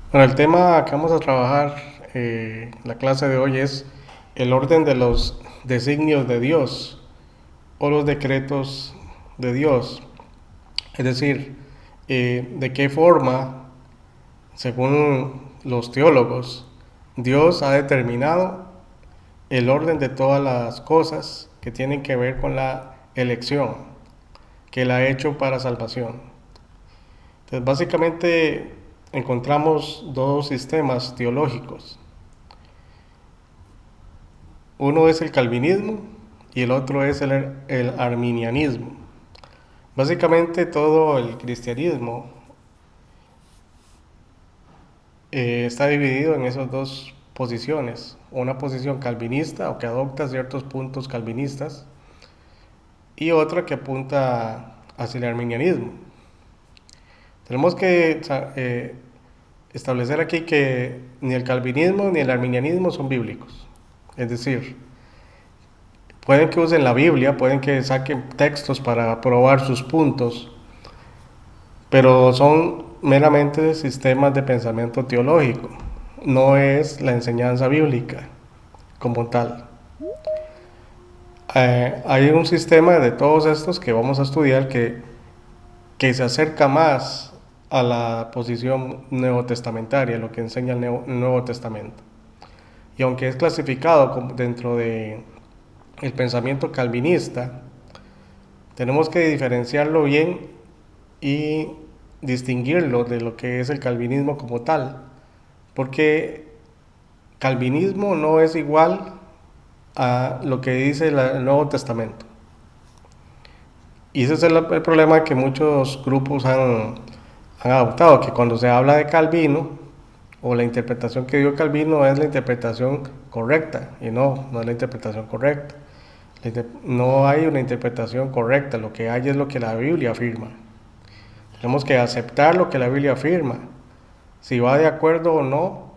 Bueno, el tema que vamos a trabajar la clase de hoy es el orden de los designios de Dios o los decretos de Dios. Es decir, de qué forma, según los teólogos, Dios ha determinado el orden de todas las cosas que tienen que ver con la elección que Él ha hecho para salvación. Entonces, básicamente encontramos dos sistemas teológicos. Uno es el calvinismo y el otro es el arminianismo. Básicamente todo el cristianismo está dividido en esas dos posiciones. Una posición calvinista o que adopta ciertos puntos calvinistas y otra que apunta hacia el arminianismo. Tenemos que establecer aquí que ni el calvinismo ni el arminianismo son bíblicos. Es decir, pueden que usen la Biblia, pueden que saquen textos para probar sus puntos, pero son meramente sistemas de pensamiento teológico, no es la enseñanza bíblica como tal. Hay un sistema de todos estos que vamos a estudiar que se acerca más a la posición neotestamentaria, lo que enseña el Nuevo Testamento. Y aunque es clasificado dentro de el pensamiento calvinista, tenemos que diferenciarlo bien y distinguirlo de lo que es el calvinismo como tal, porque calvinismo no es igual a lo que dice el Nuevo Testamento. Y ese es el problema que muchos grupos han adoptado, que cuando se habla de Calvino, o la interpretación que dio Calvino es la interpretación correcta, y no es la interpretación correcta. No hay una interpretación correcta, lo que hay es lo que la Biblia afirma. Tenemos que aceptar lo que la Biblia afirma. Si va de acuerdo o no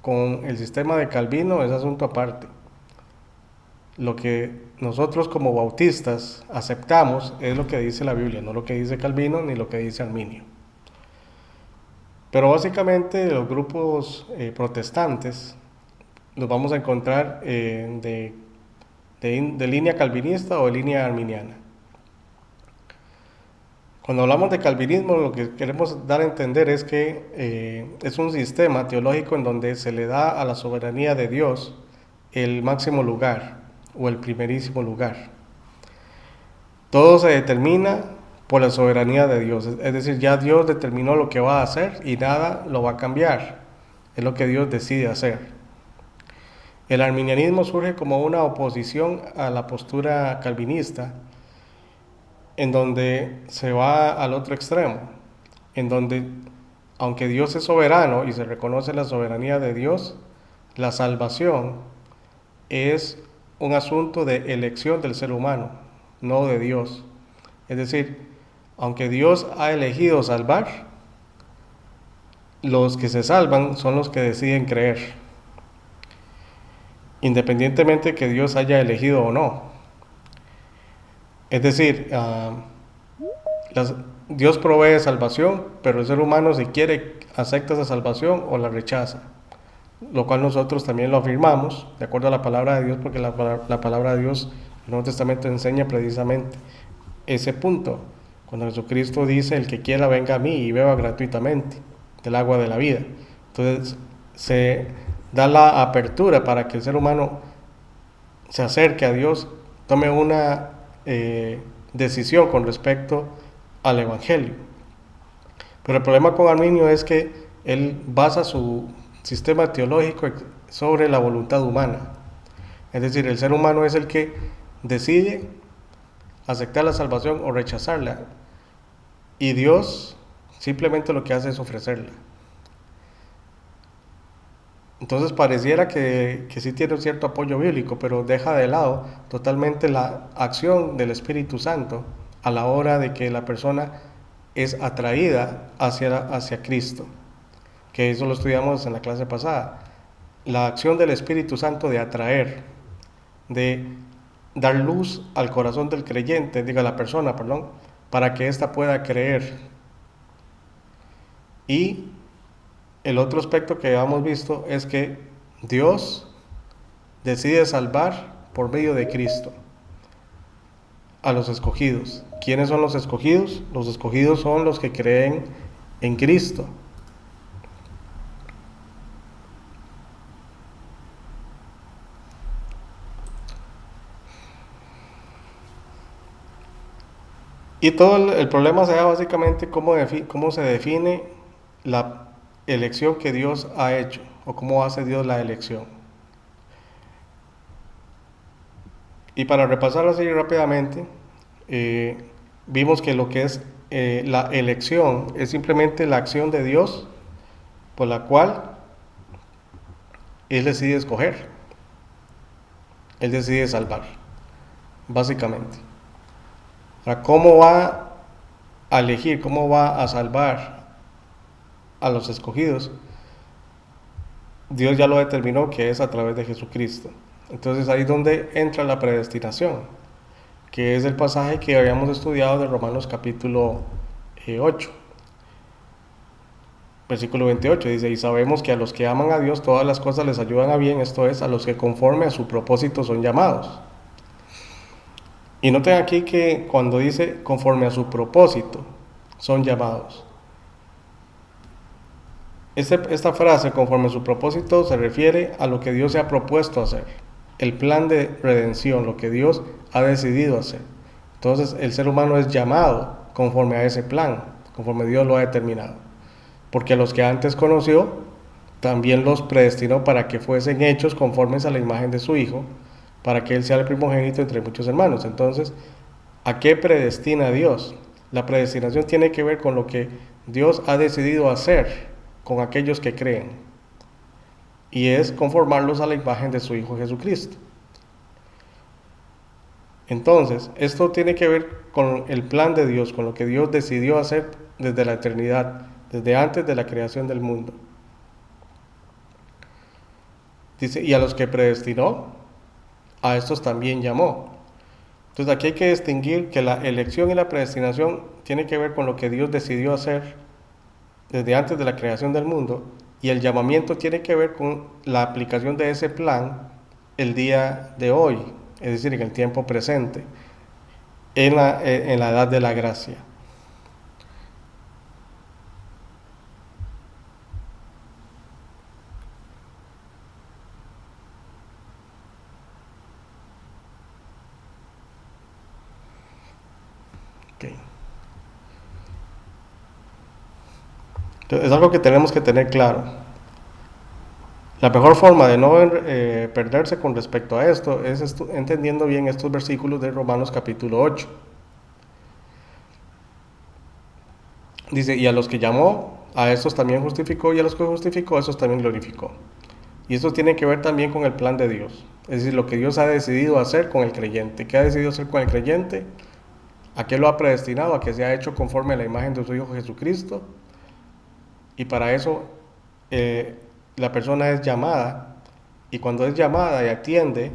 con el sistema de Calvino es asunto aparte. Lo que nosotros como bautistas aceptamos es lo que dice la Biblia, no lo que dice Calvino ni lo que dice Arminio. Pero básicamente los grupos protestantes los vamos a encontrar de línea calvinista o de línea arminiana. Cuando hablamos de calvinismo, lo que queremos dar a entender es que es un sistema teológico en donde se le da a la soberanía de Dios el máximo lugar o el primerísimo lugar. Todo se determina por la soberanía de Dios, es decir, ya Dios determinó lo que va a hacer y nada lo va a cambiar, es lo que Dios decide hacer. El arminianismo surge como una oposición a la postura calvinista, en donde se va al otro extremo, en donde, aunque Dios es soberano y se reconoce la soberanía de Dios, la salvación es un asunto de elección del ser humano, no de Dios. Es decir, aunque Dios ha elegido salvar, los que se salvan son los que deciden creer, independientemente de que Dios haya elegido o no. Es decir, Dios provee salvación, pero el ser humano si quiere acepta esa salvación o la rechaza, lo cual nosotros también lo afirmamos, de acuerdo a la palabra de Dios, porque la palabra de Dios, el Nuevo Testamento enseña precisamente ese punto, cuando Jesucristo dice, el que quiera venga a mí y beba gratuitamente del agua de la vida. Entonces se da la apertura para que el ser humano se acerque a Dios, tome una decisión con respecto al Evangelio. Pero el problema con Arminio es que él basa su sistema teológico sobre la voluntad humana. Es decir, el ser humano es el que decide aceptar la salvación o rechazarla. Y Dios simplemente lo que hace es ofrecerla. Entonces pareciera que sí tiene un cierto apoyo bíblico, pero deja de lado totalmente la acción del Espíritu Santo a la hora de que la persona es atraída hacia Cristo, que eso lo estudiamos en la clase pasada. La acción del Espíritu Santo de atraer, de dar luz al corazón del creyente, diga la persona, perdón, para que ésta pueda creer y el otro aspecto que hemos visto es que Dios decide salvar por medio de Cristo a los escogidos. ¿Quiénes son los escogidos? Los escogidos son los que creen en Cristo. Y todo el problema se da básicamente cómo se define la elección que Dios ha hecho o cómo hace Dios la elección. Y para repasar así rápidamente, vimos que lo que es la elección es simplemente la acción de Dios por la cual Él decide escoger, Él decide salvar, básicamente. Ahora, ¿cómo va a elegir, cómo va a salvar a los escogidos? Dios ya lo determinó que es a través de Jesucristo. Entonces ahí es donde entra la predestinación, que es el pasaje que habíamos estudiado de Romanos capítulo 8, versículo 28. Dice, y sabemos que a los que aman a Dios todas las cosas les ayudan a bien, esto es, a los que conforme a su propósito son llamados. Y noten aquí que cuando dice conforme a su propósito son llamados, esta frase conforme a su propósito se refiere a lo que Dios se ha propuesto hacer, el plan de redención, lo que Dios ha decidido hacer. Entonces el ser humano es llamado conforme a ese plan, conforme Dios lo ha determinado, porque a los que antes conoció también los predestinó para que fuesen hechos conformes a la imagen de su Hijo, para que Él sea el primogénito entre muchos hermanos. Entonces, ¿a qué predestina Dios? La predestinación tiene que ver con lo que Dios ha decidido hacer con aquellos que creen, y es conformarlos a la imagen de su Hijo Jesucristo. Entonces, esto tiene que ver con el plan de Dios, con lo que Dios decidió hacer desde la eternidad, desde antes de la creación del mundo. Dice, y a los que predestinó, a estos también llamó. Entonces aquí hay que distinguir que la elección y la predestinación tiene que ver con lo que Dios decidió hacer desde antes de la creación del mundo, y el llamamiento tiene que ver con la aplicación de ese plan el día de hoy, es decir, en el tiempo presente, en la edad de la gracia. Okay. Entonces, es algo que tenemos que tener claro. La mejor forma de no perderse con respecto a esto es entendiendo bien estos versículos de Romanos capítulo 8. Dice, y a los que llamó, a estos también justificó, y a los que justificó, a estos también glorificó. Y esto tiene que ver también con el plan de Dios. Es decir, lo que Dios ha decidido hacer con el creyente. ¿Qué ha decidido hacer con el creyente? ¿A qué lo ha predestinado? A que sea hecho conforme a la imagen de su Hijo Jesucristo. Y para eso la persona es llamada. Y cuando es llamada y atiende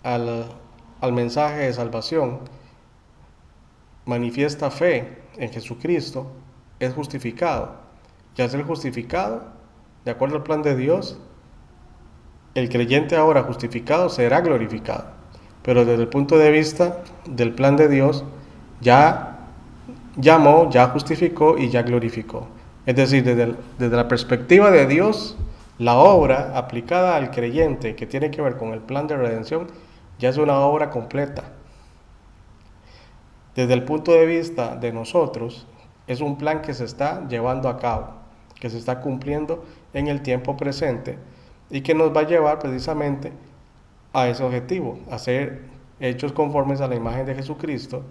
al mensaje de salvación, manifiesta fe en Jesucristo, es justificado. Y al ser justificado, de acuerdo al plan de Dios, el creyente ahora justificado será glorificado. Pero desde el punto de vista del plan de Dios, ya llamó, ya justificó y ya glorificó. Es decir, desde la perspectiva de Dios, la obra aplicada al creyente que tiene que ver con el plan de redención ya es una obra completa. Desde el punto de vista de nosotros, es un plan que se está llevando a cabo, que se está cumpliendo en el tiempo presente y que nos va a llevar precisamente a ese objetivo, a ser hechos conformes a la imagen de Jesucristo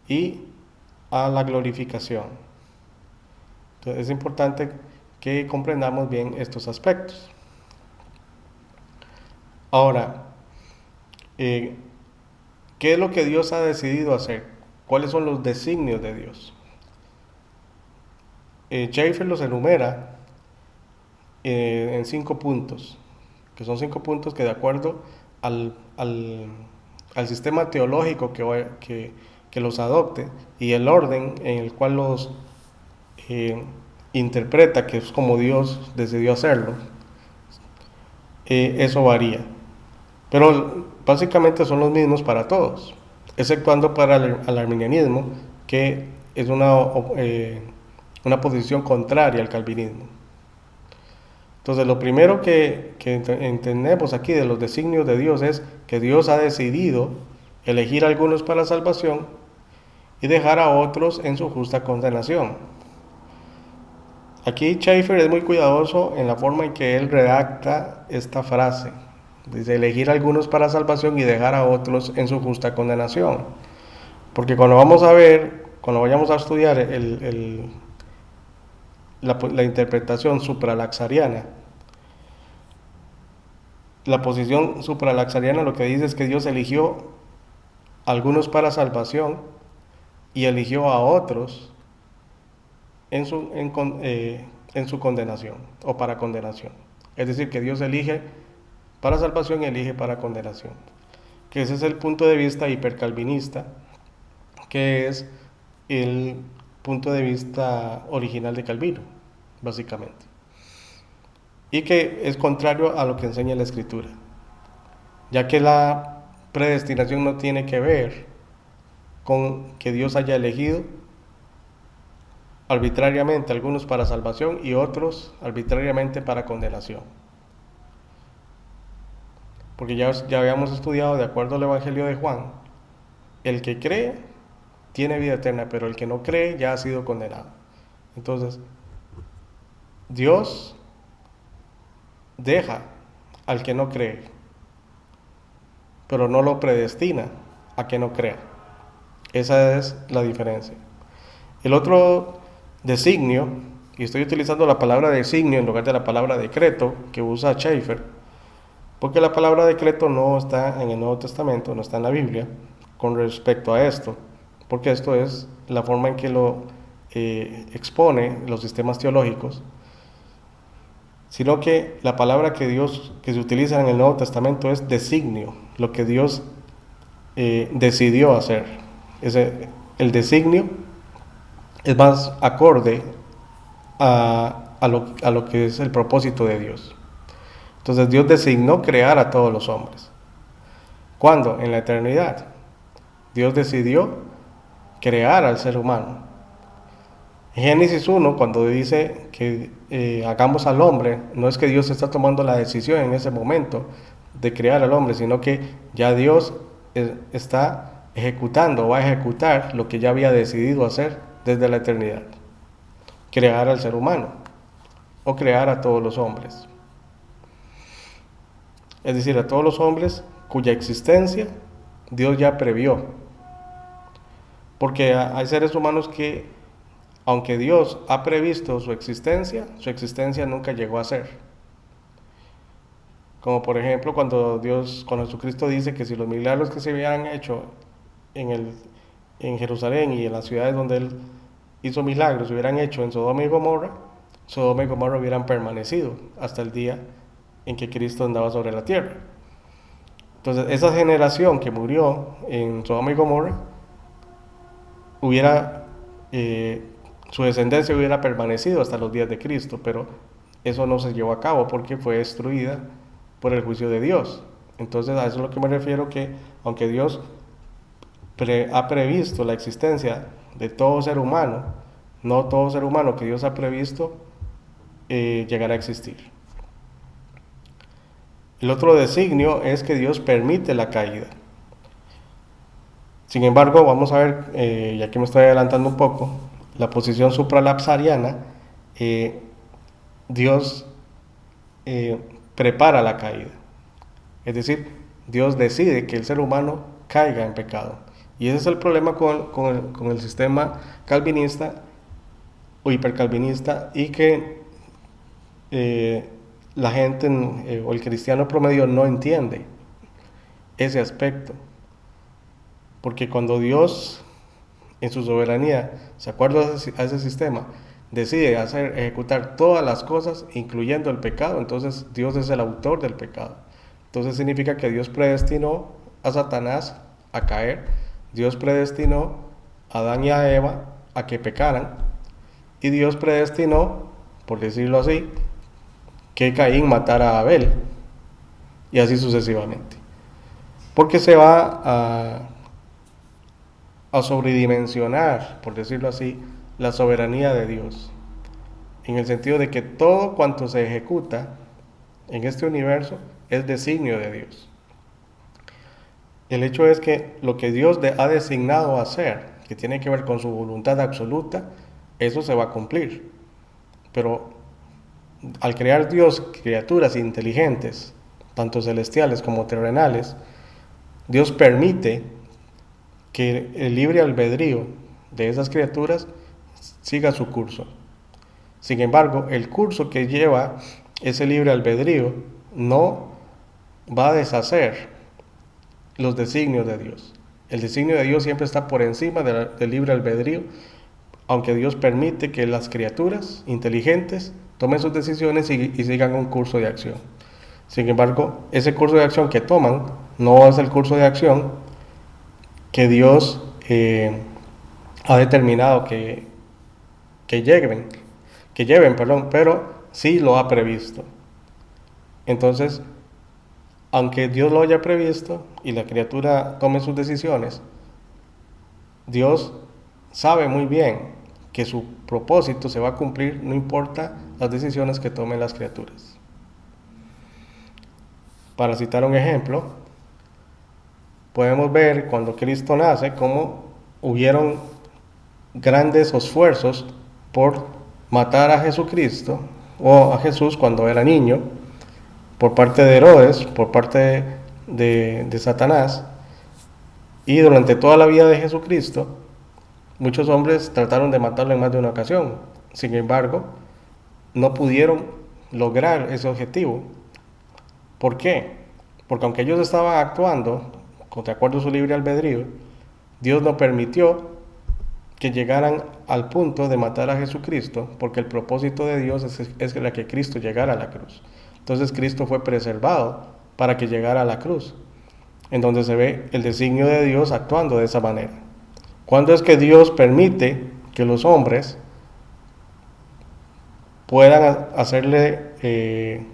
y a la glorificación. Entonces es importante que comprendamos bien estos aspectos. Ahora, ¿qué es lo que Dios ha decidido hacer? ¿Cuáles son los designios de Dios? Schaeffer los enumera en 5 puntos, que son 5 puntos que de acuerdo al sistema teológico que los adopte y el orden en el cual interpreta que es como Dios decidió hacerlo, eso varía. Pero básicamente son los mismos para todos, exceptuando para el arminianismo, que es una posición contraria al calvinismo. Entonces, lo primero que entendemos aquí de los designios de Dios es que Dios ha decidido elegir a algunos para la salvación y dejar a otros en su justa condenación. Aquí Schaeffer es muy cuidadoso en la forma en que él redacta esta frase. Dice, elegir a algunos para salvación y dejar a otros en su justa condenación. Porque cuando vamos a ver, cuando vayamos a estudiar la interpretación supralaxariana, la posición supralaxariana lo que dice es que Dios eligió a algunos para salvación y eligió a otros en su condenación o para condenación. Es decir, que Dios elige para salvación y elige para condenación. Que ese es el punto de vista hipercalvinista, que es el punto de vista original de Calvino, básicamente. Y que es contrario a lo que enseña la Escritura, ya que la predestinación no tiene que ver con que Dios haya elegido arbitrariamente algunos para salvación y otros arbitrariamente para condenación. Porque ya habíamos estudiado, de acuerdo al Evangelio de Juan, el que cree tiene vida eterna, pero el que no cree ya ha sido condenado. Entonces, Dios deja al que no cree, pero no lo predestina a que no crea. Esa es la diferencia. El otro designio, y estoy utilizando la palabra designio en lugar de la palabra decreto que usa Schaeffer, porque la palabra decreto no está en el Nuevo Testamento, no está en la Biblia con respecto a esto, porque esto es la forma en que lo expone los sistemas teológicos, sino que la palabra que se utiliza en el Nuevo Testamento es designio, lo que Dios decidió hacer. El designio es más acorde a lo que es el propósito de Dios. Entonces Dios designó crear a todos los hombres. ¿Cuándo? En la eternidad. Dios decidió crear al ser humano. En Génesis 1, cuando dice que hagamos al hombre, no es que Dios está tomando la decisión en ese momento de crear al hombre, sino que ya Dios está ejecutando, va a ejecutar lo que ya había decidido hacer desde la eternidad. Crear al ser humano o crear a todos los hombres. Es decir, a todos los hombres cuya existencia Dios ya previó. Porque hay seres humanos que, aunque Dios ha previsto su existencia nunca llegó a ser. Como por ejemplo cuando Jesucristo dice que si los milagros que se hubieran hecho en Jerusalén y en las ciudades donde Él hizo milagros se hubieran hecho en Sodoma y Gomorra hubieran permanecido hasta el día en que Cristo andaba sobre la tierra. Entonces esa generación que murió en Sodoma y Gomorra su descendencia hubiera permanecido hasta los días de Cristo, pero eso no se llevó a cabo porque fue destruida por el juicio de Dios. Entonces a eso es lo que me refiero, que aunque Dios ha previsto la existencia de todo ser humano, no todo ser humano que Dios ha previsto llegará a existir. El otro designio es que Dios permite la caída. Sin embargo, vamos a ver, y aquí me estoy adelantando un poco, la posición supralapsariana, Dios prepara la caída. Es decir, Dios decide que el ser humano caiga en pecado. Y ese es el problema con el sistema calvinista o hipercalvinista, y que la gente o el cristiano promedio no entiende ese aspecto. Porque cuando Dios, en su soberanía, se acuerda a ese sistema, decide ejecutar todas las cosas, incluyendo el pecado, entonces Dios es el autor del pecado. Entonces significa que Dios predestinó a Satanás a caer, Dios predestinó a Adán y a Eva a que pecaran, y Dios predestinó, por decirlo así, que Caín matara a Abel, y así sucesivamente. Porque se va a sobredimensionar, por decirlo así, la soberanía de Dios, en el sentido de que todo cuanto se ejecuta en este universo es designio de Dios. El hecho es que lo que Dios ha designado hacer, que tiene que ver con su voluntad absoluta, eso se va a cumplir. Pero al crear Dios criaturas inteligentes, tanto celestiales como terrenales, Dios permite que el libre albedrío de esas criaturas siga su curso. Sin embargo, el curso que lleva ese libre albedrío no va a deshacer los designios de Dios. El designio de Dios siempre está por encima del libre albedrío, aunque Dios permite que las criaturas inteligentes tomen sus decisiones y sigan un curso de acción. Sin embargo, ese curso de acción que toman no es el curso de acción que Dios ha determinado que lleven, pero sí lo ha previsto. Entonces, aunque Dios lo haya previsto y la criatura tome sus decisiones, Dios sabe muy bien que su propósito se va a cumplir, no importa las decisiones que tomen las criaturas. Para citar un ejemplo, podemos ver cuando Cristo nace cómo hubieron grandes esfuerzos por matar a Jesucristo o a Jesús cuando era niño, por parte de Herodes, por parte de Satanás, y durante toda la vida de Jesucristo muchos hombres trataron de matarlo en más de una ocasión. Sin embargo, no pudieron lograr ese objetivo. ¿Por qué? Porque aunque ellos estaban actuando de acuerdo a su libre albedrío, Dios no permitió que llegaran al punto de matar a Jesucristo, porque el propósito de Dios es que Cristo llegara a la cruz. Entonces Cristo fue preservado para que llegara a la cruz, en donde se ve el designio de Dios actuando de esa manera. ¿Cuándo es que Dios permite que los hombres puedan hacerle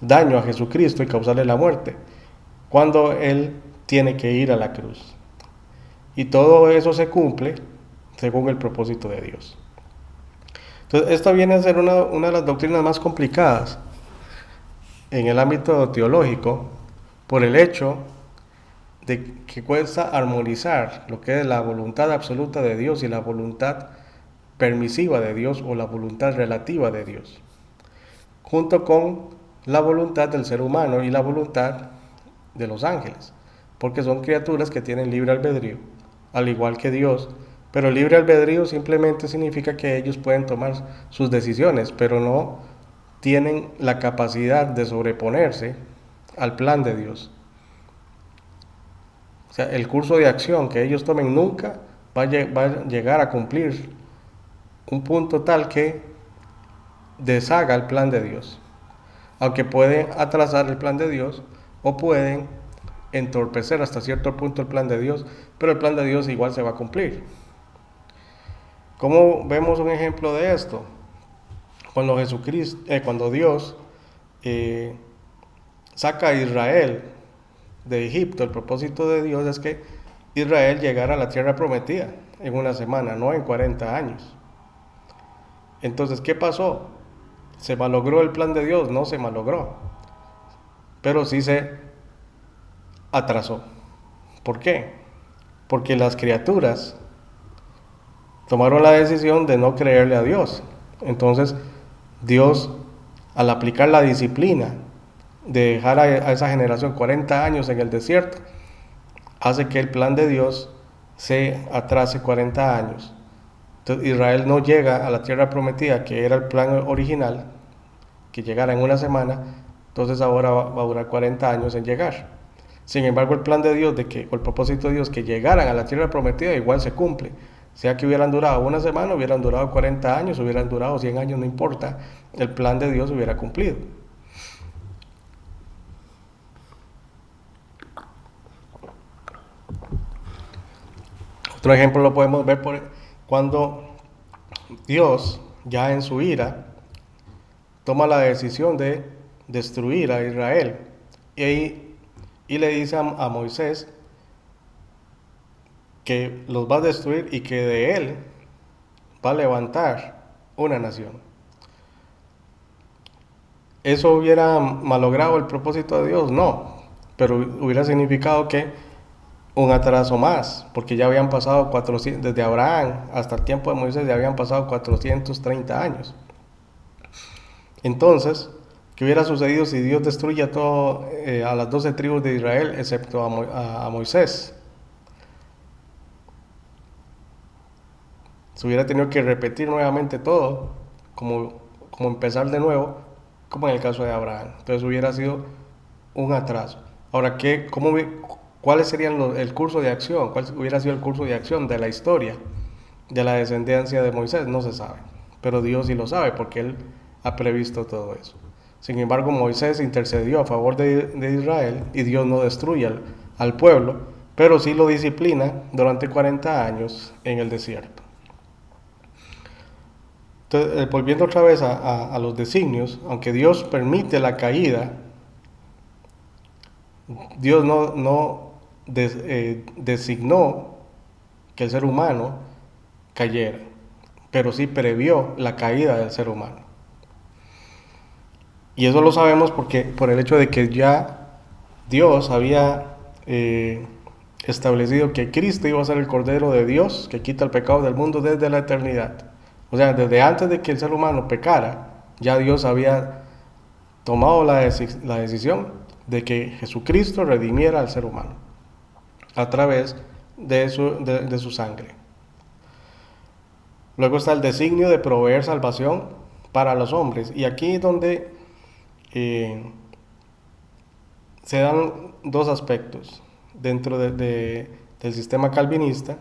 daño a Jesucristo y causarle la muerte? Cuando Él tiene que ir a la cruz. Y todo eso se cumple según el propósito de Dios. Entonces, esta viene a ser una de las doctrinas más complicadas en el ámbito teológico, por el hecho de que cuesta armonizar lo que es la voluntad absoluta de Dios y la voluntad permisiva de Dios o la voluntad relativa de Dios, junto con la voluntad del ser humano y la voluntad de los ángeles, porque son criaturas que tienen libre albedrío, al igual que Dios, pero el libre albedrío simplemente significa que ellos pueden tomar sus decisiones, pero no tienen la capacidad de sobreponerse al plan de Dios. O sea, el curso de acción que ellos tomen nunca va a llegar a cumplir un punto tal que deshaga el plan de Dios. Aunque pueden atrasar el plan de Dios o pueden entorpecer hasta cierto punto el plan de Dios, pero el plan de Dios igual se va a cumplir. ¿Cómo vemos un ejemplo de esto? Cuando Dios saca a Israel de Egipto, el propósito de Dios es que Israel llegara a la tierra prometida en una semana, no en 40 años. Entonces, ¿qué pasó? ¿Se malogró el plan de Dios? No se malogró, pero sí se atrasó. ¿Por qué? Porque las criaturas tomaron la decisión de no creerle a Dios. Entonces, Dios, al aplicar la disciplina de dejar a esa generación 40 años en el desierto, hace que el plan de Dios se atrase 40 años. Entonces, Israel no llega a la tierra prometida, que era el plan original, que llegara en una semana. Entonces ahora va a durar 40 años en llegar. Sin embargo, el plan de Dios, o el propósito de Dios, que llegaran a la tierra prometida, igual se cumple. Sea que hubieran durado una semana, hubieran durado 40 años, hubieran durado 100 años, no importa, el plan de Dios hubiera cumplido. Otro ejemplo lo podemos ver cuando Dios ya en su ira, toma la decisión de destruir a Israel. Y le dice a Moisés que los va a destruir y que de él va a levantar una nación. ¿Eso hubiera malogrado el propósito de Dios? No, pero hubiera significado que un atraso más, porque ya habían pasado 400, desde Abraham hasta el tiempo de Moisés ya habían pasado 430 años. Entonces, ¿qué hubiera sucedido si Dios destruye a las 12 tribus de Israel, excepto a Moisés? Se hubiera tenido que repetir nuevamente todo, como empezar de nuevo, como en el caso de Abraham. Entonces hubiera sido un atraso. Ahora, ¿cuáles serían el curso de acción? ¿Cuál hubiera sido el curso de acción de la historia de la descendencia de Moisés? No se sabe, pero Dios sí lo sabe porque Él ha previsto todo eso. Sin embargo, Moisés intercedió a favor de Israel y Dios no destruye al pueblo, pero sí lo disciplina durante 40 años en el desierto. Entonces, volviendo otra vez a los designios, aunque Dios permite la caída, Dios no designó que el ser humano cayera, pero sí previó la caída del ser humano. Y eso lo sabemos por el hecho de que ya Dios había establecido que Cristo iba a ser el Cordero de Dios que quita el pecado del mundo desde la eternidad. O sea, desde antes de que el ser humano pecara, ya Dios había tomado la decisión de que Jesucristo redimiera al ser humano a través de su sangre. Luego está el designio de proveer salvación para los hombres. Y aquí es donde se dan dos aspectos dentro del sistema calvinista.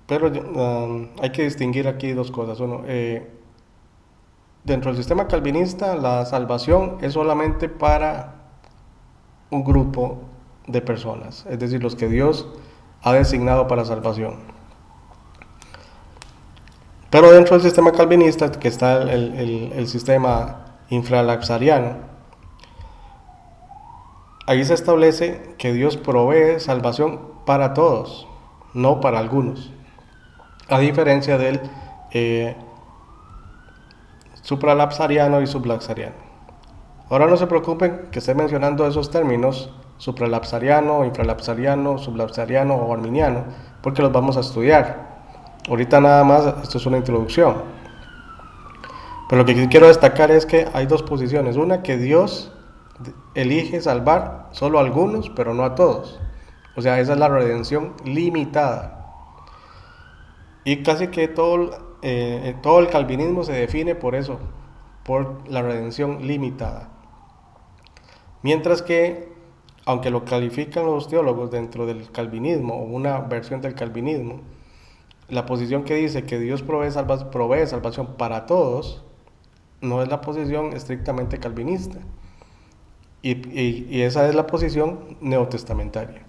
Pero hay que distinguir aquí dos cosas. Uno, dentro del sistema calvinista, la salvación es solamente para un grupo de personas, es decir, los que Dios ha designado para salvación. Pero dentro del sistema calvinista, que está el sistema infralaxariano, ahí se establece que Dios provee salvación para todos, no para algunos. A diferencia del supralapsariano y sublaxariano. Ahora no se preocupen que esté mencionando esos términos, supralapsariano, infralapsariano, sublapsariano o arminiano, porque los vamos a estudiar. Ahorita nada más, esto es una introducción. Pero lo que quiero destacar es que hay dos posiciones. Una, que Dios elige salvar solo a algunos, pero no a todos. O sea, esa es la redención limitada. Y casi que todo el calvinismo se define por eso, por la redención limitada. Mientras que, aunque lo califican los teólogos dentro del calvinismo o una versión del calvinismo, la posición que dice que Dios provee salvación para todos no es la posición estrictamente calvinista. Y esa es la posición neotestamentaria.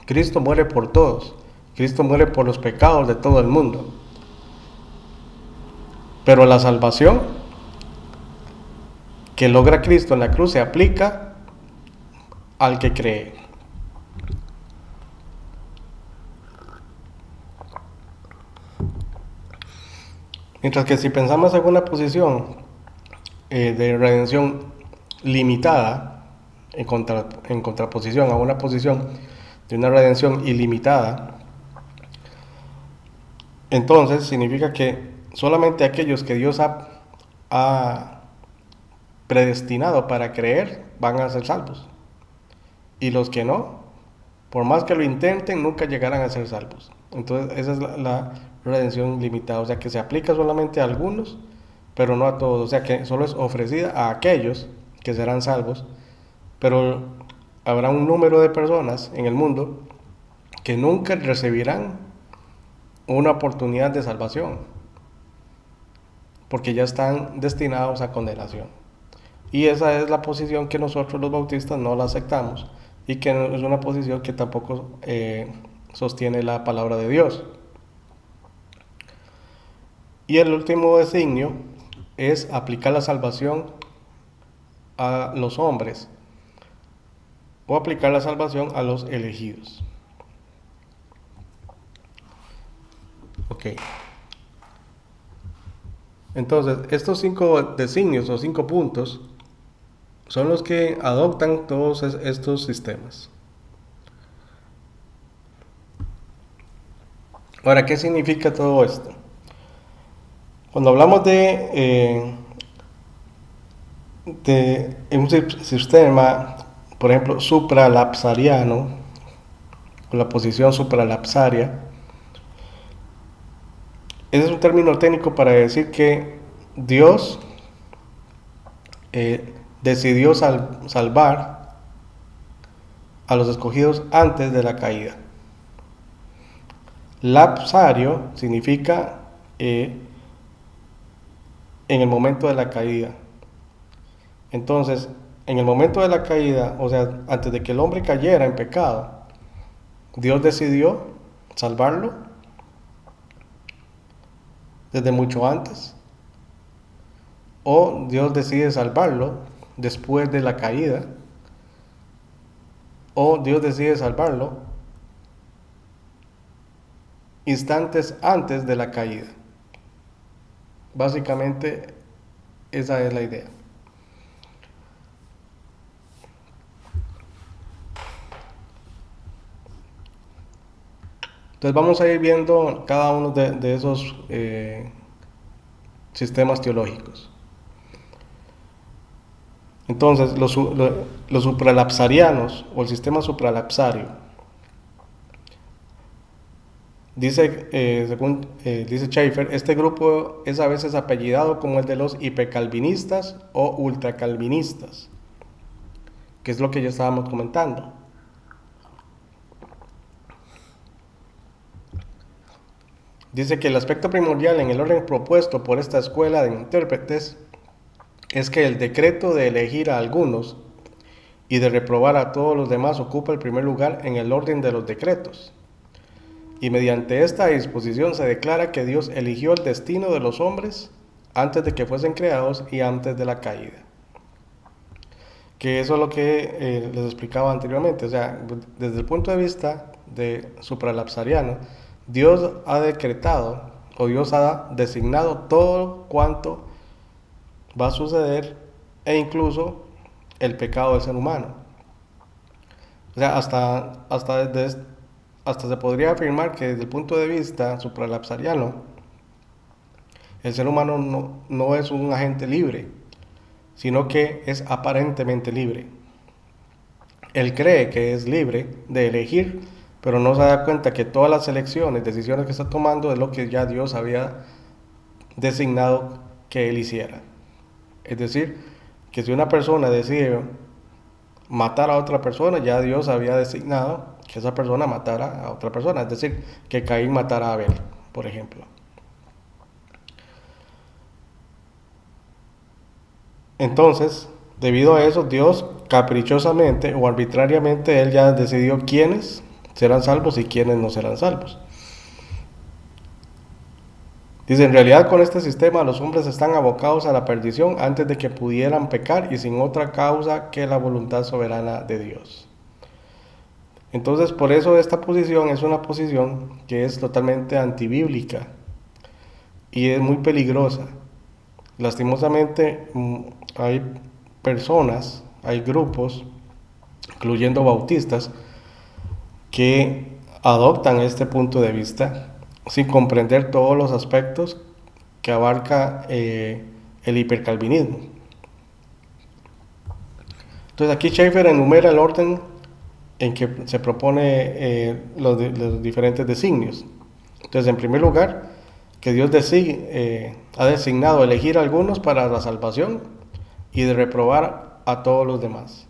Cristo muere por todos. Cristo muere por los pecados de todo el mundo. Pero la salvación que logra Cristo en la cruz se aplica al que cree. Mientras que si pensamos en una posición de redención limitada, en contraposición a una posición de una redención ilimitada, entonces significa que solamente aquellos que Dios ha predestinado para creer van a ser salvos. Y los que no, por más que lo intenten, nunca llegarán a ser salvos. Entonces esa es la redención limitada, o sea que se aplica solamente a algunos, pero no a todos, o sea que solo es ofrecida a aquellos que serán salvos, pero habrá un número de personas en el mundo que nunca recibirán una oportunidad de salvación, porque ya están destinados a condenación. Y esa es la posición que nosotros los bautistas no la aceptamos, y que es una posición que tampoco sostiene la palabra de Dios. Y el último designio es aplicar la salvación a los hombres o aplicar la salvación a los elegidos. Ok. Entonces, estos 5 designios o 5 puntos son los que adoptan todos estos sistemas. Ahora, ¿qué significa todo esto? Cuando hablamos de un sistema, por ejemplo, supralapsariano, o la posición supralapsaria, ese es un término técnico para decir que Dios decidió salvar a los escogidos antes de la caída. Lapsario significa en el momento de la caída. Entonces, en el momento de la caída, o sea, antes de que el hombre cayera en pecado, Dios decidió salvarlo desde mucho antes, o Dios decide salvarlo después de la caída, o Dios decide salvarlo instantes antes de la caída. Básicamente esa es la idea. Entonces vamos a ir viendo cada uno de esos sistemas teológicos. Entonces los supralapsarianos o el sistema supralapsario dice, según dice Schaeffer, este grupo es a veces apellidado como el de los hipercalvinistas o ultracalvinistas, que es lo que ya estábamos comentando. Dice que el aspecto primordial en el orden propuesto por esta escuela de intérpretes es que el decreto de elegir a algunos y de reprobar a todos los demás ocupa el primer lugar en el orden de los decretos. Y mediante esta disposición se declara que Dios eligió el destino de los hombres antes de que fuesen creados y antes de la caída. Que eso es lo que les explicaba anteriormente. O sea, desde el punto de vista de supralapsariano, Dios ha decretado o Dios ha designado todo cuanto va a suceder e incluso el pecado del ser humano. O sea, hasta se podría afirmar que desde el punto de vista supralapsariano, el ser humano no es un agente libre, sino que es aparentemente libre. Él cree que es libre de elegir, pero no se da cuenta que todas las elecciones, decisiones que está tomando es lo que ya Dios había designado que él hiciera. Es decir, que si una persona decide matar a otra persona, ya Dios había designado que esa persona matara a otra persona. Es decir, que Caín matara a Abel, por ejemplo. Entonces, debido a eso, Dios caprichosamente o arbitrariamente, Él ya decidió quiénes serán salvos y quiénes no serán salvos. Dice, en realidad con este sistema los hombres están abocados a la perdición antes de que pudieran pecar y sin otra causa que la voluntad soberana de Dios. Entonces, por eso esta posición es una posición que es totalmente antibíblica y es muy peligrosa. Lastimosamente hay personas, hay grupos, incluyendo bautistas, que adoptan este punto de vista sin comprender todos los aspectos que abarca el hipercalvinismo. Entonces aquí Schaeffer enumera el orden en que se propone los diferentes designios. Entonces, en primer lugar, que Dios ha designado elegir a algunos para la salvación y de reprobar a todos los demás.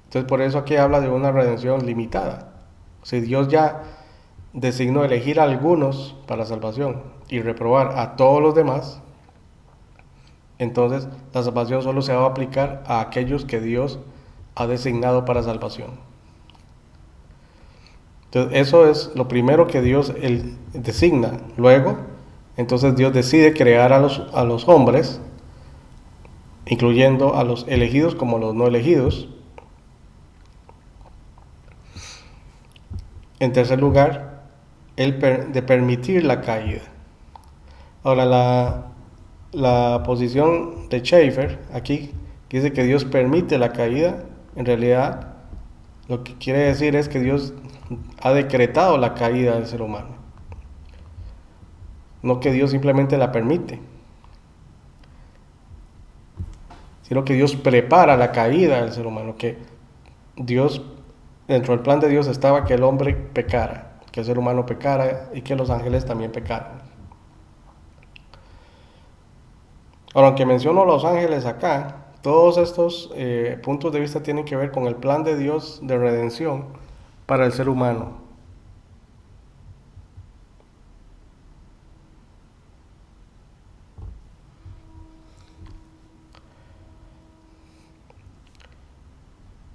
Entonces, por eso aquí habla de una redención limitada. Si Dios ya designó elegir a algunos para la salvación y reprobar a todos los demás, entonces la salvación solo se va a aplicar a aquellos que Dios ha designado para salvación. Entonces, eso es lo primero que Dios designa. Luego, Entonces Dios decide crear a los hombres, incluyendo a los elegidos como los no elegidos. En tercer lugar, de permitir la caída. Ahora, la posición de Schaeffer aquí dice que Dios permite la caída. En realidad, lo que quiere decir es que Dios ha decretado la caída del ser humano, no que Dios simplemente la permite, sino que Dios prepara la caída del ser humano, que Dios, dentro del plan de Dios estaba que el hombre pecara, que el ser humano pecara y que los ángeles también pecaran. Ahora, aunque menciono los ángeles acá, todos estos puntos de vista tienen que ver con el plan de Dios de redención para el ser humano.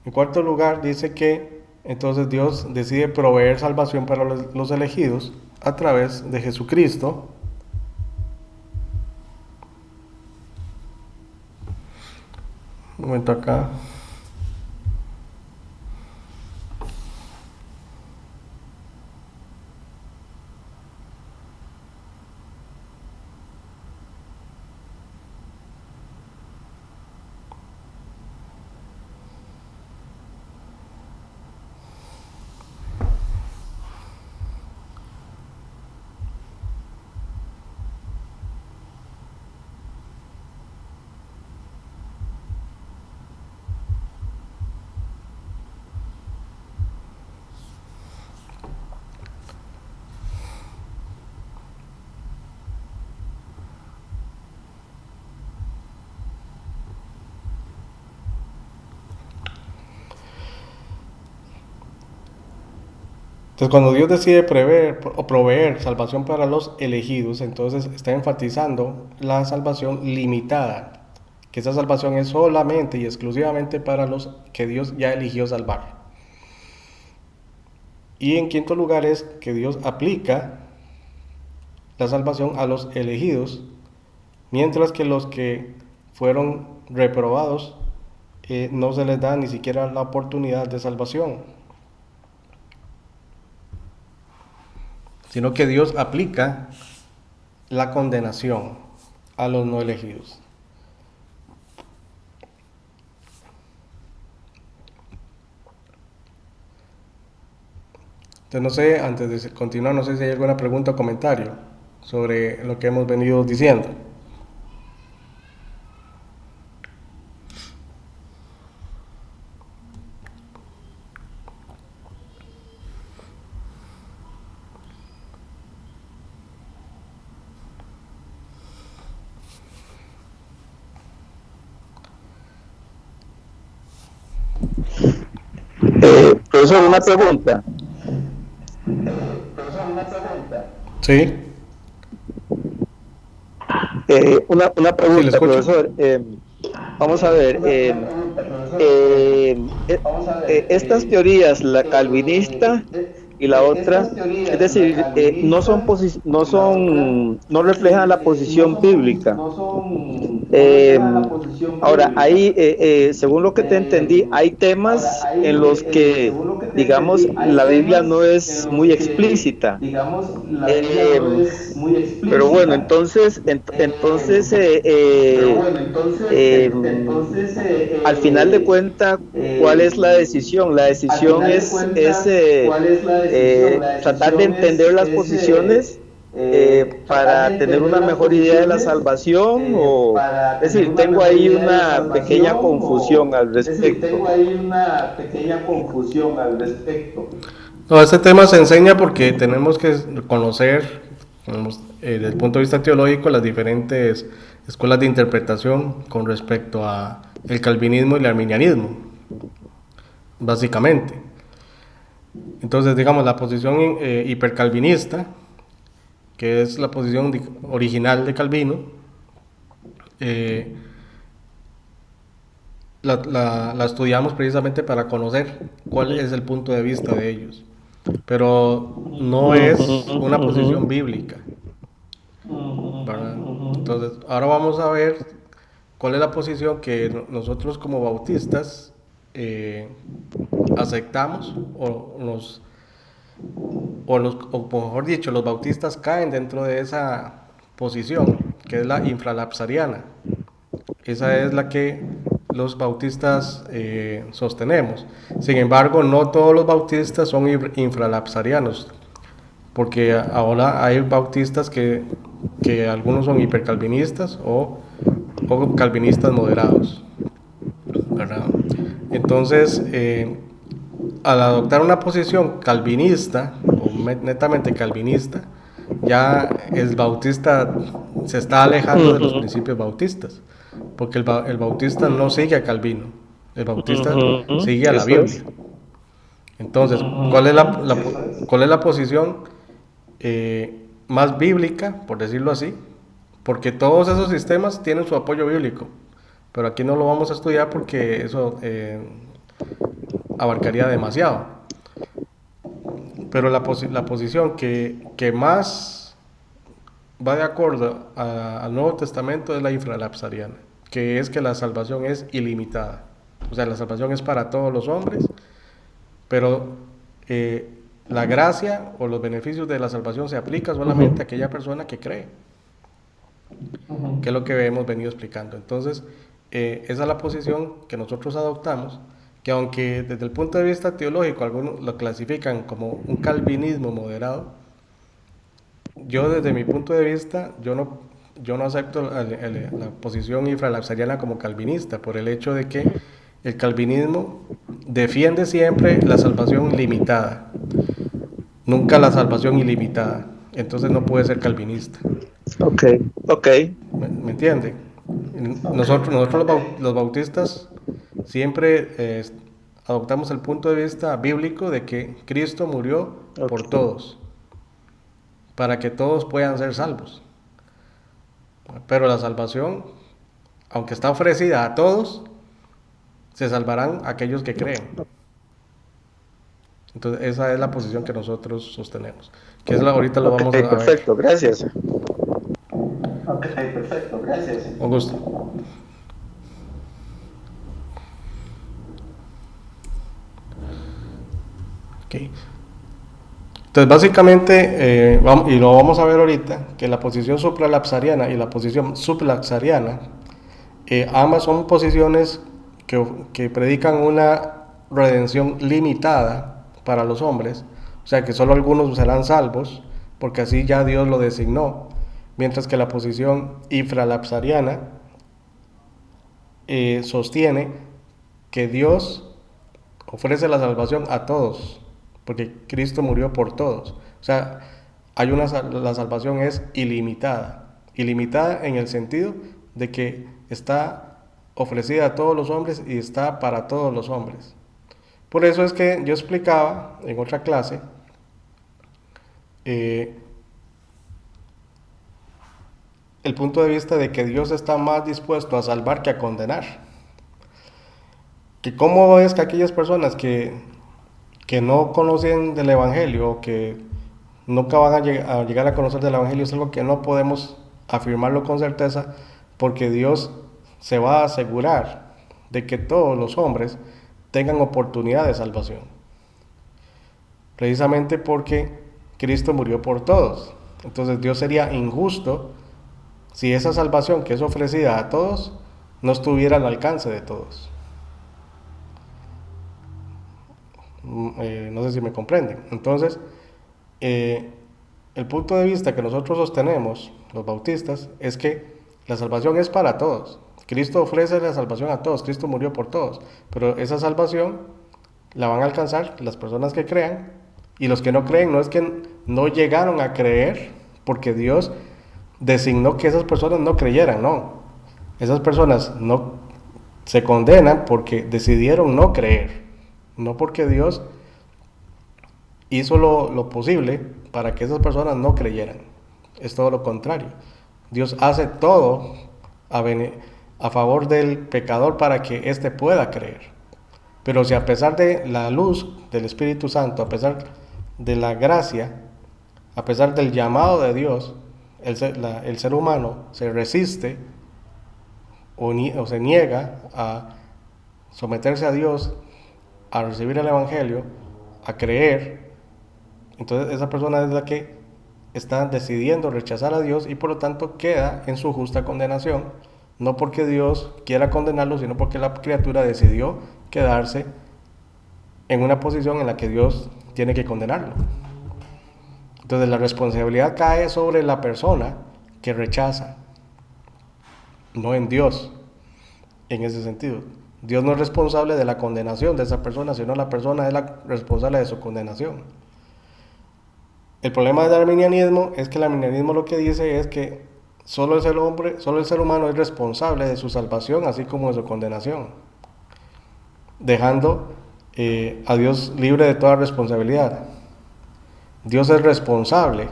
En cuarto lugar, dice que entonces Dios decide proveer salvación para los elegidos a través de Jesucristo. Un momento acá. Entonces, cuando Dios decide proveer salvación para los elegidos, entonces está enfatizando la salvación limitada, que esa salvación es solamente y exclusivamente para los que Dios ya eligió salvar. Y en quinto lugar es que Dios aplica la salvación a los elegidos, mientras que los que fueron reprobados no se les da ni siquiera la oportunidad de salvación, sino que Dios aplica la condenación a los no elegidos. Entonces, no sé, antes de continuar, no sé si hay alguna pregunta o comentario sobre lo que hemos venido diciendo. Profesor, una pregunta. Sí, Una sí, le pregunta, escucho. profesor. Vamos a ver. Estas teorías, la calvinista y la otra, es decir, no reflejan la posición bíblica. Eh, Ahora, ahí, según lo que te entendí, hay temas en los que, digamos, la Biblia no es muy explícita. Pero bueno, al final de cuentas, ¿cuál es la decisión? La decisión es tratar de entender las posiciones para tener una mejor idea de la salvación, o es decir, tengo ahí una pequeña confusión al respecto. No, este tema se enseña porque tenemos que conocer, desde el punto de vista teológico, las diferentes escuelas de interpretación con respecto a el calvinismo y el arminianismo, básicamente. Entonces, digamos, la posición hipercalvinista, que es la posición original de Calvino, la estudiamos precisamente para conocer cuál es el punto de vista de ellos, pero no es una posición bíblica. ¿verdad? Entonces, ahora vamos a ver cuál es la posición que nosotros como bautistas eh, aceptamos o mejor dicho, los bautistas caen dentro de esa posición, que es la infralapsariana. Esa es la que los bautistas sostenemos. Sin embargo, no todos los bautistas son infralapsarianos, porque ahora hay bautistas que algunos son hipercalvinistas o calvinistas moderados, ¿verdad? Entonces, al adoptar una posición calvinista o netamente calvinista, ya el bautista se está alejando de los principios bautistas, porque el bautista no sigue a Calvino, el bautista sigue a la Biblia. Entonces, ¿cuál es la posición más bíblica, por decirlo así? Porque todos esos sistemas tienen su apoyo bíblico, pero aquí no lo vamos a estudiar porque eso abarcaría demasiado. Pero la posición que más va de acuerdo al Nuevo Testamento es la infralapsariana, que es que la salvación es ilimitada. O sea, la salvación es para todos los hombres, pero la gracia o los beneficios de la salvación se aplica solamente a aquella persona que cree, que es lo que hemos venido explicando. Entonces, esa es la posición que nosotros adoptamos, que aunque desde el punto de vista teológico algunos lo clasifican como un calvinismo moderado, yo desde mi punto de vista, yo no acepto la posición infralapsariana como calvinista, por el hecho de que el calvinismo defiende siempre la salvación limitada, nunca la salvación ilimitada. Entonces no puede ser calvinista. Ok. ¿Me entiende? Nosotros los bautistas siempre adoptamos el punto de vista bíblico de que Cristo murió por todos, para que todos puedan ser salvos. Pero la salvación, aunque está ofrecida a todos, se salvarán aquellos que creen. Entonces esa es la posición que nosotros sostenemos, que es ahorita lo vamos a ver. Perfecto, gracias. Ok, perfecto, gracias. Un gusto. Okay. Entonces básicamente, y lo vamos a ver ahorita, que la posición supralapsariana y la posición sublapsariana, ambas son posiciones que predican una redención limitada para los hombres, o sea que solo algunos serán salvos, porque así ya Dios lo designó, mientras que la posición infralapsariana sostiene que Dios ofrece la salvación a todos, porque Cristo murió por todos. O sea, la salvación es ilimitada. Ilimitada en el sentido de que está ofrecida a todos los hombres y está para todos los hombres. Por eso es que yo explicaba en otra clase el punto de vista de que Dios está más dispuesto a salvar que a condenar. Que cómo es que aquellas personas que no conocen del Evangelio, que nunca van a llegar a conocer del Evangelio, es algo que no podemos afirmarlo con certeza, porque Dios se va a asegurar de que todos los hombres tengan oportunidad de salvación. Precisamente porque Cristo murió por todos. Entonces Dios sería injusto si esa salvación que es ofrecida a todos no estuviera al alcance de todos. No sé si me comprenden. Entonces, el punto de vista que nosotros sostenemos, los bautistas, es que la salvación es para todos. Cristo ofrece la salvación a todos, Cristo murió por todos, pero esa salvación la van a alcanzar las personas que crean, y los que no creen no es que no llegaron a creer porque Dios designó que esas personas no creyeran, no. Esas personas no se condenan porque decidieron no creer, no porque Dios hizo lo posible para que esas personas no creyeran. Es todo lo contrario. Dios hace todo a favor del pecador para que éste pueda creer. Pero si a pesar de la luz del Espíritu Santo, a pesar de la gracia, a pesar del llamado de Dios, el ser humano se resiste o se niega a someterse a Dios, a recibir el Evangelio, a creer, entonces esa persona es la que está decidiendo rechazar a Dios y por lo tanto queda en su justa condenación, no porque Dios quiera condenarlo, sino porque la criatura decidió quedarse en una posición en la que Dios tiene que condenarlo. Entonces la responsabilidad cae sobre la persona que rechaza, no en Dios, en ese sentido. Dios no es responsable de la condenación de esa persona, sino la persona es la responsable de su condenación. El problema del arminianismo es que el arminianismo lo que dice es que solo el ser humano es responsable de su salvación, así como de su condenación, dejando a Dios libre de toda responsabilidad. Dios es responsable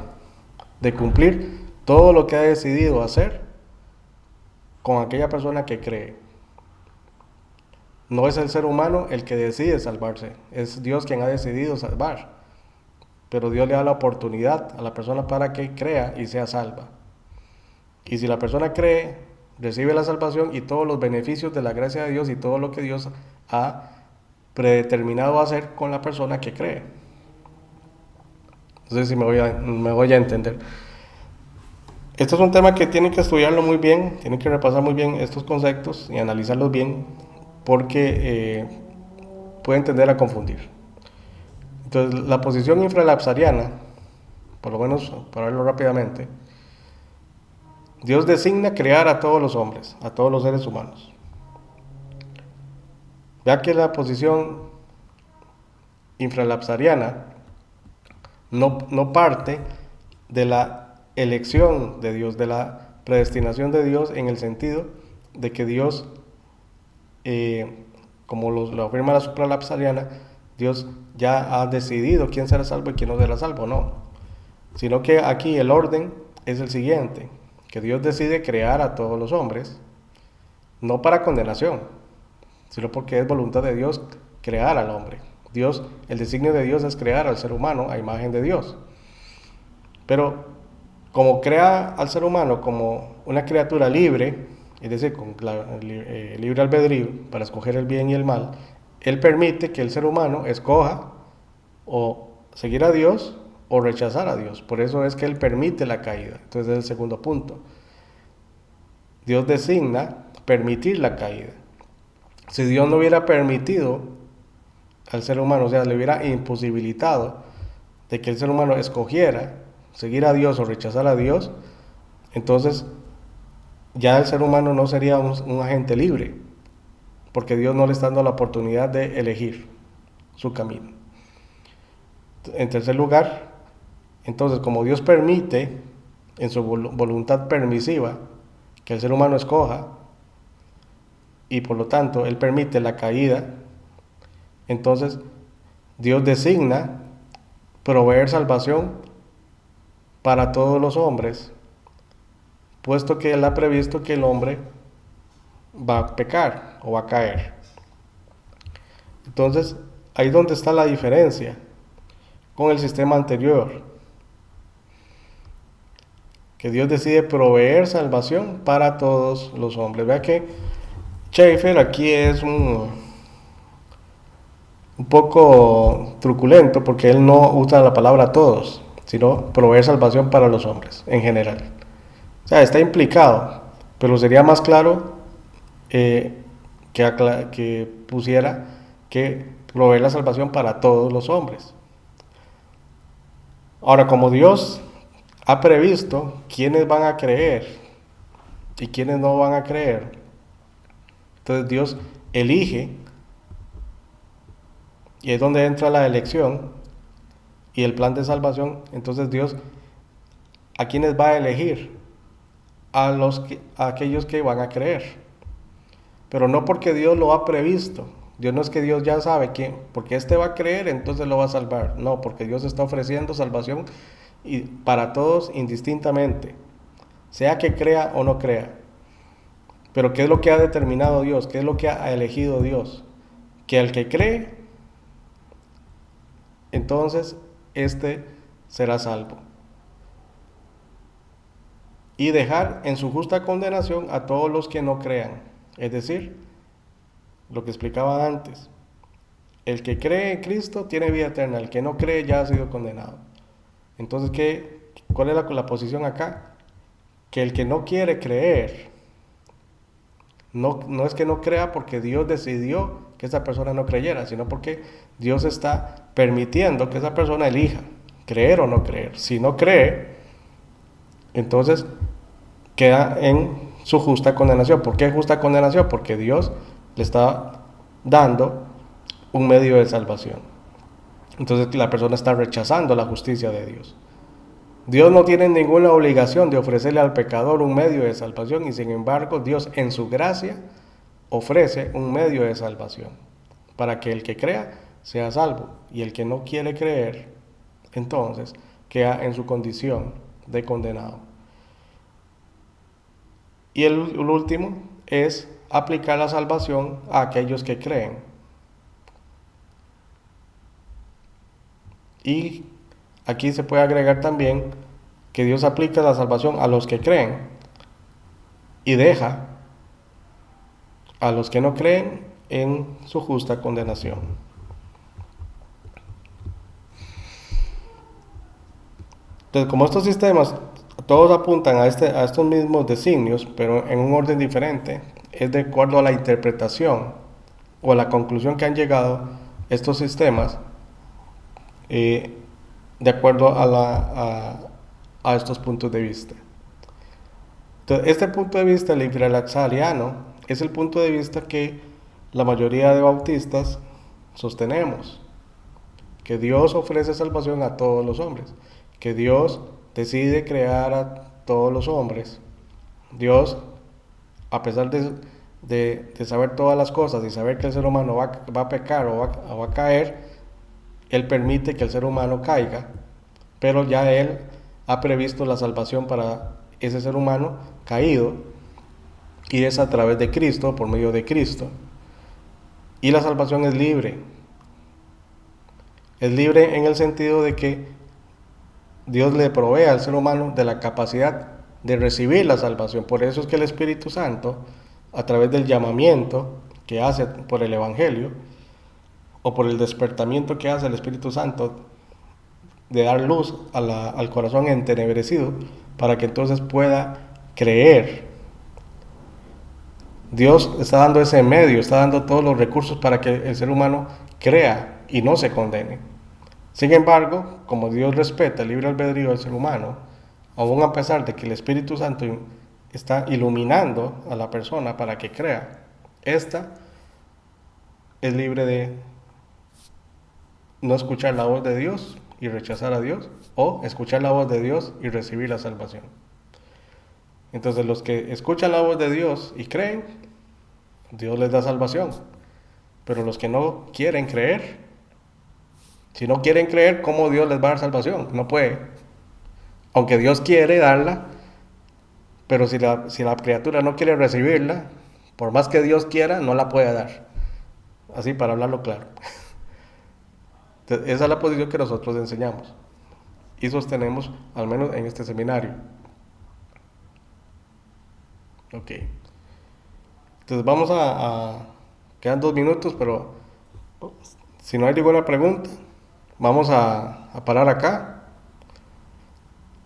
de cumplir todo lo que ha decidido hacer con aquella persona que cree. No es el ser humano el que decide salvarse, es Dios quien ha decidido salvar. Pero Dios le da la oportunidad a la persona para que crea y sea salva. Y si la persona cree, recibe la salvación y todos los beneficios de la gracia de Dios y todo lo que Dios ha predeterminado hacer con la persona que cree. No sé si me voy a entender. Este es un tema que tienen que estudiarlo muy bien, tienen que repasar muy bien estos conceptos y analizarlos bien, porque pueden tender a confundir. Entonces, la posición infralapsariana, por lo menos para verlo rápidamente, Dios designa crear a todos los hombres, a todos los seres humanos. Ya que la posición infralapsariana no parte de la elección de Dios, de la predestinación de Dios, en el sentido de que Dios, como lo afirma la supralapsariana, Dios ya ha decidido quién será salvo y quién no será salvo, no. Sino que aquí el orden es el siguiente, que Dios decide crear a todos los hombres, no para condenación, sino porque es voluntad de Dios crear al hombre. Dios, el designio de Dios es crear al ser humano a imagen de Dios. Pero como crea al ser humano como una criatura libre, es decir, con libre albedrío para escoger el bien y el mal, Él permite que el ser humano escoja o seguir a Dios o rechazar a Dios. Por eso es que Él permite la caída. Entonces es el segundo punto. Dios designa permitir la caída. Si Dios no hubiera permitido al ser humano, o sea, le hubiera imposibilitado de que el ser humano escogiera seguir a Dios o rechazar a Dios, entonces ya el ser humano no sería un agente libre, porque Dios no le está dando la oportunidad de elegir su camino. En tercer lugar, entonces, como Dios permite en su voluntad permisiva que el ser humano escoja, y por lo tanto Él permite la caída, entonces Dios designa proveer salvación para todos los hombres, puesto que Él ha previsto que el hombre va a pecar o va a caer. Entonces, ahí es donde está la diferencia con el sistema anterior, que Dios decide proveer salvación para todos los hombres. Vea que Schaeffer aquí es un poco truculento, porque él no usa la palabra todos, sino proveer salvación para los hombres en general. O sea, está implicado, pero sería más claro que pusiera que proveer la salvación para todos los hombres. Ahora, como Dios ha previsto quiénes van a creer y quiénes no van a creer, entonces Dios elige, y es donde entra la elección y el plan de salvación. Entonces Dios, ¿a quiénes va a elegir? A aquellos que van a creer. Pero no porque Dios lo ha previsto. Dios no es que Dios ya sabe quién, porque este va a creer, entonces lo va a salvar. No, porque Dios está ofreciendo salvación para todos indistintamente, sea que crea o no crea. Pero ¿qué es lo que ha determinado Dios? ¿Qué es lo que ha elegido Dios? Que al que cree, entonces este será salvo. y dejar en su justa condenación a todos los que no crean. Es decir, lo que explicaba antes, el que cree en Cristo tiene vida eterna, el que no cree ya ha sido condenado. Entonces, ¿cuál es la posición acá? Que el que no quiere creer, no es que no crea porque Dios decidió que esa persona no creyera, sino porque Dios está permitiendo que esa persona elija creer o no creer. Si no cree, entonces queda en su justa condenación. ¿Por qué justa condenación? Porque Dios le está dando un medio de salvación. Entonces la persona está rechazando la justicia de Dios. Dios no tiene ninguna obligación de ofrecerle al pecador un medio de salvación, y sin embargo Dios en su gracia ofrece un medio de salvación para que el que crea sea salvo, y el que no quiere creer entonces queda en su condición de condenado. Y el último es aplicar la salvación a aquellos que creen. Y aquí se puede agregar también que Dios aplica la salvación a los que creen y deja a los que no creen en su justa condenación. Entonces, como estos sistemas todos apuntan a estos mismos designios, pero en un orden diferente, es de acuerdo a la interpretación o a la conclusión que han llegado estos sistemas, de acuerdo a estos puntos de vista. Entonces, este punto de vista, el infralaxariano, es el punto de vista que la mayoría de bautistas sostenemos, que Dios ofrece salvación a todos los hombres, que Dios decide crear a todos los hombres. Dios, a pesar de saber todas las cosas y saber que el ser humano va a pecar o va a caer, Él permite que el ser humano caiga, pero ya Él ha previsto la salvación para ese ser humano caído, y es a través de Cristo, por medio de Cristo. Y la salvación es libre. Es libre en el sentido de que Dios le provee al ser humano de la capacidad de recibir la salvación. Por eso es que el Espíritu Santo, a través del llamamiento que hace por el Evangelio, o por el despertamiento que hace el Espíritu Santo, de dar luz al corazón entenebrecido, para que entonces pueda creer. Dios está dando ese medio, está dando todos los recursos para que el ser humano crea y no se condene. Sin embargo, como Dios respeta el libre albedrío del ser humano, aún a pesar de que el Espíritu Santo está iluminando a la persona para que crea, esta es libre de no escuchar la voz de Dios y rechazar a Dios, o escuchar la voz de Dios y recibir la salvación. Entonces, los que escuchan la voz de Dios y creen, Dios les da salvación. Pero los que no quieren creer, si no quieren creer, ¿cómo Dios les va a dar salvación? No puede. Aunque Dios quiere darla, pero si la criatura no quiere recibirla, por más que Dios quiera, no la puede dar. Así, para hablarlo claro. Entonces, esa es la posición que nosotros enseñamos y sostenemos, al menos en este seminario. Ok. Entonces vamos quedan 2 minutos, pero si no hay ninguna pregunta, vamos a parar acá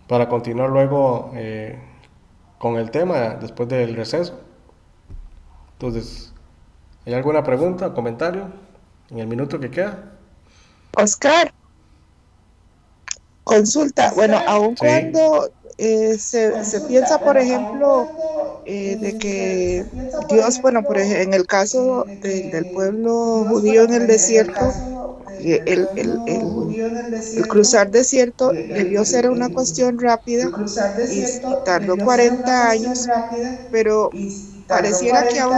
para continuar luego con el tema después del receso. Entonces, ¿hay alguna pregunta o comentario en el minuto que queda? Oscar, consulta. Bueno, aun Sí. cuando se piensa, por ejemplo, de que Dios, bueno, en el caso del pueblo judío en el desierto, el cruzar desierto debió ser una cuestión rápida y tardó 40 años, pero pareciera que aún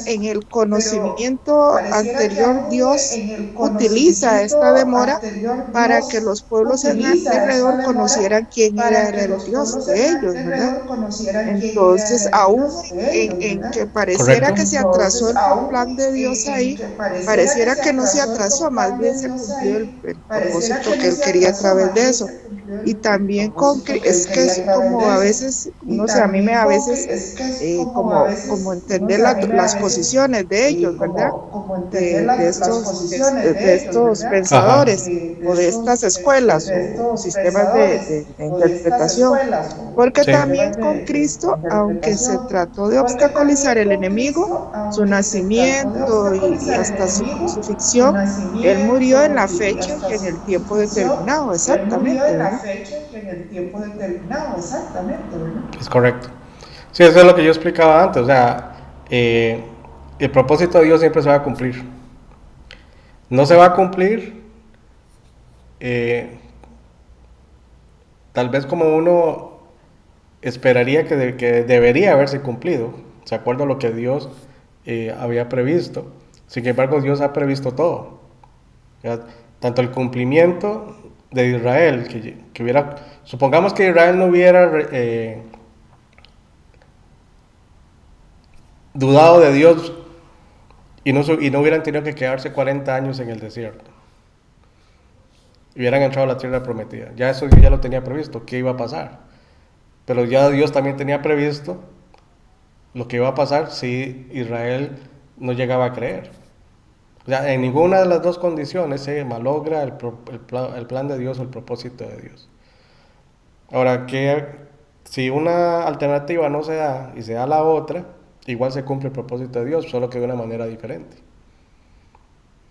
en el conocimiento anterior Dios utiliza esta demora para que los pueblos alrededor conocieran quién era el Dios de ellos, ¿verdad? Entonces, aún en que pareciera Correcto. que se atrasó el plan de Dios ahí, pareciera que no se atrasó, más bien se cumplió el propósito que Él quería a través de eso. y también es que es como a veces, no sé, a mí me a veces como entender las posiciones de ellos, ¿verdad? De estos Ajá, pensadores o de estas escuelas o sistemas de interpretación. Porque sí, también con Cristo, aunque se trató de obstaculizar el enemigo, su nacimiento y hasta su crucifixión, él murió en la fecha y en el tiempo determinado, exactamente, ¿verdad? es correcto. Sí, eso es lo que yo explicaba antes, o sea, eh, el propósito de Dios siempre se va a cumplir. No se va a cumplir, eh, tal vez como uno esperaría que debería haberse cumplido, de acuerdo a lo que Dios había previsto. Sin embargo, Dios ha previsto todo. ¿Verdad? Tanto el cumplimiento de Israel, que hubiera, supongamos que Israel no hubiera dudado de Dios y no hubieran tenido que quedarse 40 años en el desierto. Hubieran entrado a la tierra prometida. Ya eso ya lo tenía previsto, qué iba a pasar. Pero ya Dios también tenía previsto lo que iba a pasar si Israel no llegaba a creer. O sea, en ninguna de las dos condiciones se malogra el plan de Dios o el propósito de Dios. Ahora, que si una alternativa no se da y se da la otra, igual se cumple el propósito de Dios, solo que de una manera diferente.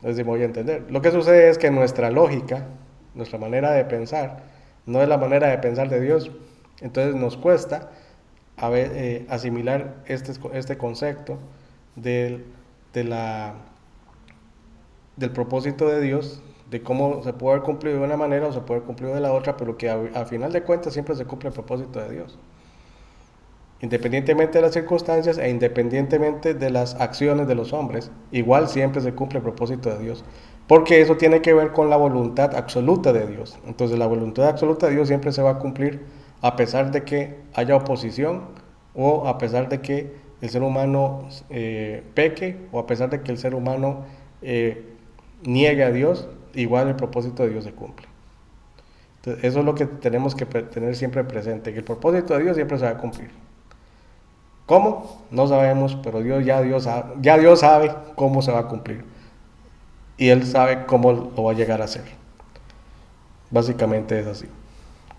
No sé si me voy a entender. Lo que sucede es que nuestra lógica, nuestra manera de pensar, no es la manera de pensar de Dios. Entonces nos cuesta asimilar este concepto del, de la, del propósito de Dios, de cómo se puede haber cumplido de una manera o se puede haber cumplido de la otra, pero que a final de cuentas siempre se cumple el propósito de Dios. Independientemente de las circunstancias e independientemente de las acciones de los hombres, igual siempre se cumple el propósito de Dios. Porque eso tiene que ver con la voluntad absoluta de Dios. Entonces la voluntad absoluta de Dios siempre se va a cumplir a pesar de que haya oposición o a pesar de que el ser humano peque o a pesar de que el ser humano niegue a Dios, igual el propósito de Dios se cumple. Entonces, eso es lo que tenemos que tener siempre presente, que el propósito de Dios siempre se va a cumplir. ¿Cómo? No sabemos, pero ya Dios sabe cómo se va a cumplir. Y Él sabe cómo lo va a llegar a hacer. Básicamente es así.